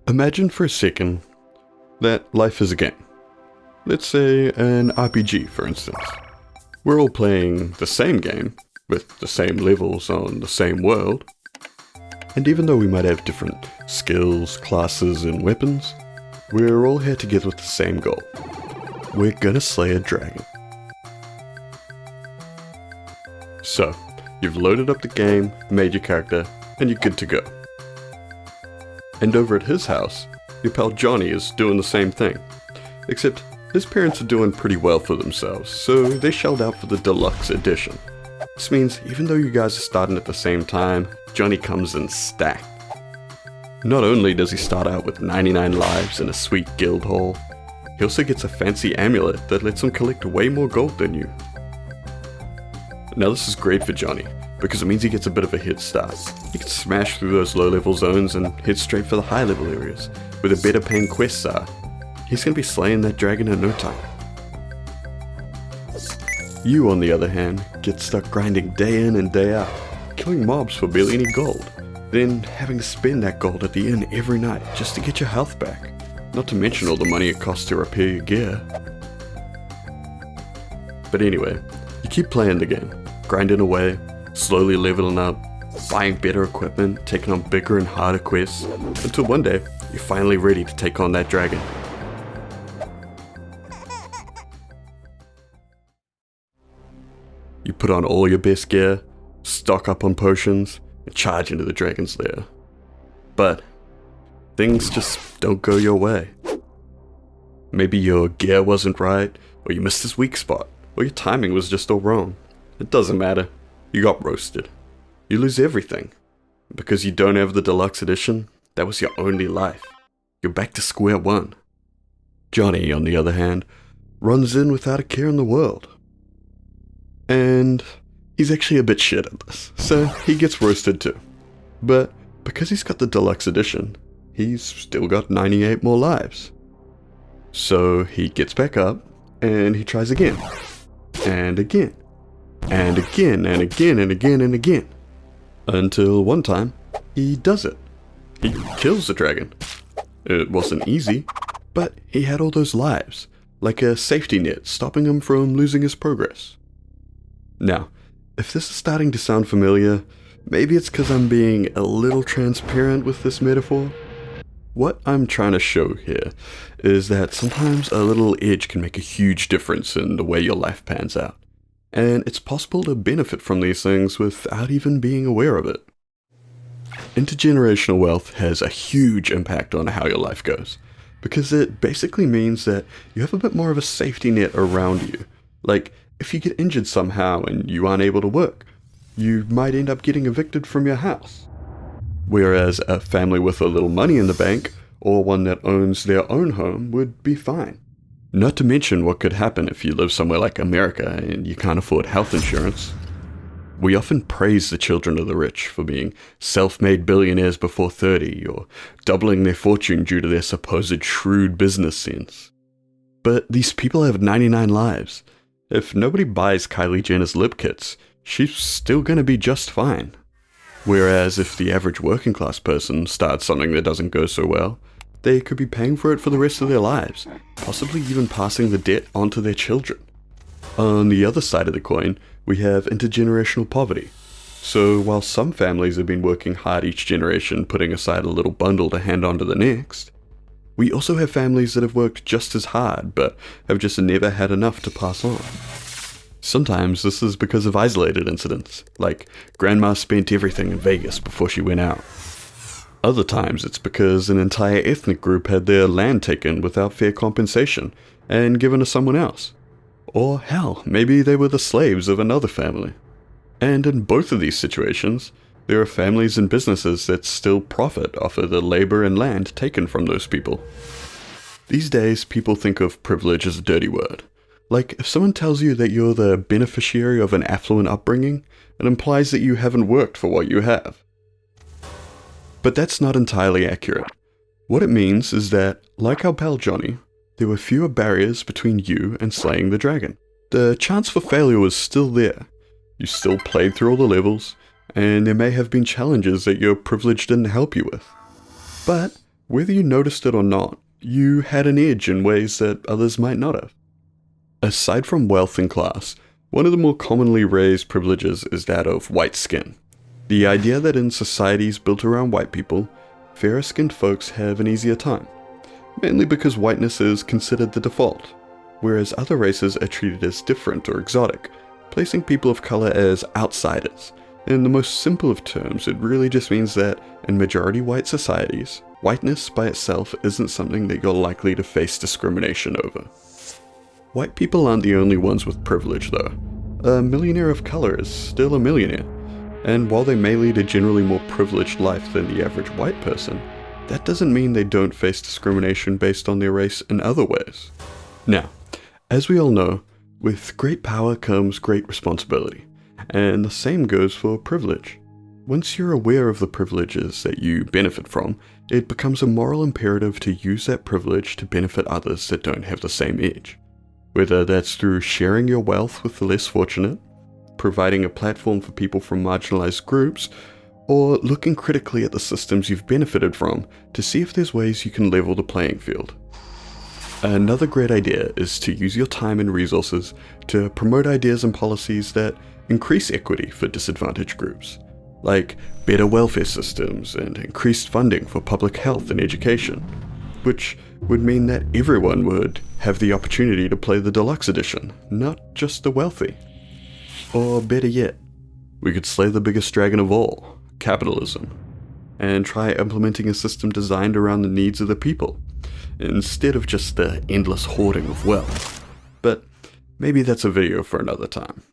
Imagine for a second that life is a game. Let's say an RPG, for instance. We're all playing the same game, with the same levels on the same world. And even though we might have different skills, classes, and weapons, we're all here together with the same goal. We're gonna slay a dragon. So, you've loaded up the game, made your character, and you're good to go. And over at his house, your pal Johnny is doing the same thing. Except, his parents are doing pretty well for themselves, so they shelled out for the deluxe edition. This means even though you guys are starting at the same time, Johnny comes in stacked. Not only does he start out with 99 lives and a sweet guild hall, he also gets a fancy amulet that lets him collect way more gold than you. Now this is great for Johnny, because it means he gets a bit of a head start. He can smash through those low level zones and head straight for the high level areas, where the better paying quests are. He's gonna be slaying that dragon in no time. You, on the other hand, get stuck grinding day in and day out, killing mobs for barely any gold, then having to spend that gold at the inn every night just to get your health back, not to mention all the money it costs to repair your gear. But anyway, you keep playing the game, grinding away, slowly leveling up, buying better equipment, taking on bigger and harder quests, until one day, you're finally ready to take on that dragon. You put on all your best gear, stock up on potions, and charge into the dragon's lair. But things just don't go your way. Maybe your gear wasn't right, or you missed his weak spot, or your timing was just all wrong. It doesn't matter. You got roasted. You lose everything. Because you don't have the deluxe edition, that was your only life. You're back to square one. Johnny, on the other hand, runs in without a care in the world. And he's actually a bit shit at this, so he gets roasted too. But because he's got the deluxe edition, he's still got 98 more lives. So he gets back up, and he tries again, and again, and again, and again, and again, and again. Until one time, he does it. He kills the dragon. It wasn't easy, but he had all those lives, like a safety net stopping him from losing his progress. Now, if this is starting to sound familiar, maybe it's because I'm being a little transparent with this metaphor. What I'm trying to show here is that sometimes a little edge can make a huge difference in the way your life pans out. And it's possible to benefit from these things without even being aware of it. Intergenerational wealth has a huge impact on how your life goes, because it basically means that you have a bit more of a safety net around you. Like, if you get injured somehow and you aren't able to work, you might end up getting evicted from your house. Whereas a family with a little money in the bank, or one that owns their own home, would be fine. Not to mention what could happen if you live somewhere like America and you can't afford health insurance. We often praise the children of the rich for being self-made billionaires before 30, or doubling their fortune due to their supposed shrewd business sense. But these people have 99 lives. If nobody buys Kylie Jenner's lip kits, she's still gonna be just fine. Whereas if the average working class person starts something that doesn't go so well, they could be paying for it for the rest of their lives, possibly even passing the debt on to their children. On the other side of the coin, we have intergenerational poverty. So while some families have been working hard each generation, putting aside a little bundle to hand on to the next, we also have families that have worked just as hard, but have just never had enough to pass on. Sometimes this is because of isolated incidents, like Grandma spent everything in Vegas before she went out. Other times it's because an entire ethnic group had their land taken without fair compensation and given to someone else. Or hell, maybe they were the slaves of another family. And in both of these situations, there are families and businesses that still profit off of the labor and land taken from those people. These days, people think of privilege as a dirty word. Like, if someone tells you that you're the beneficiary of an affluent upbringing, it implies that you haven't worked for what you have. But that's not entirely accurate. What it means is that, like our pal Johnny, there were fewer barriers between you and slaying the dragon. The chance for failure was still there. You still played through all the levels, and there may have been challenges that your privilege didn't help you with. But Whether you noticed it or not, you had an edge in ways that others might not have. Aside from wealth and class, one of the more commonly raised privileges is that of white skin. The idea that in societies built around white people, fairer-skinned folks have an easier time, mainly because whiteness is considered the default, whereas other races are treated as different or exotic, placing people of color as outsiders. In the most simple of terms, it really just means that in majority white societies, whiteness by itself isn't something that you're likely to face discrimination over. White people aren't the only ones with privilege though. A millionaire of color is still a millionaire, and while they may lead a generally more privileged life than the average white person, that doesn't mean they don't face discrimination based on their race in other ways. Now, as we all know, with great power comes great responsibility, and the same goes for privilege. Once you're aware of the privileges that you benefit from, it becomes a moral imperative to use that privilege to benefit others that don't have the same edge. Whether that's through sharing your wealth with the less fortunate, providing a platform for people from marginalized groups, or looking critically at the systems you've benefited from to see if there's ways you can level the playing field. Another great idea is to use your time and resources to promote ideas and policies that increase equity for disadvantaged groups, like better welfare systems and increased funding for public health and education, which would mean that everyone would have the opportunity to play the deluxe edition, not just the wealthy. Or better yet, we could slay the biggest dragon of all, capitalism, and try implementing a system designed around the needs of the people, instead of just the endless hoarding of wealth. But maybe that's a video for another time.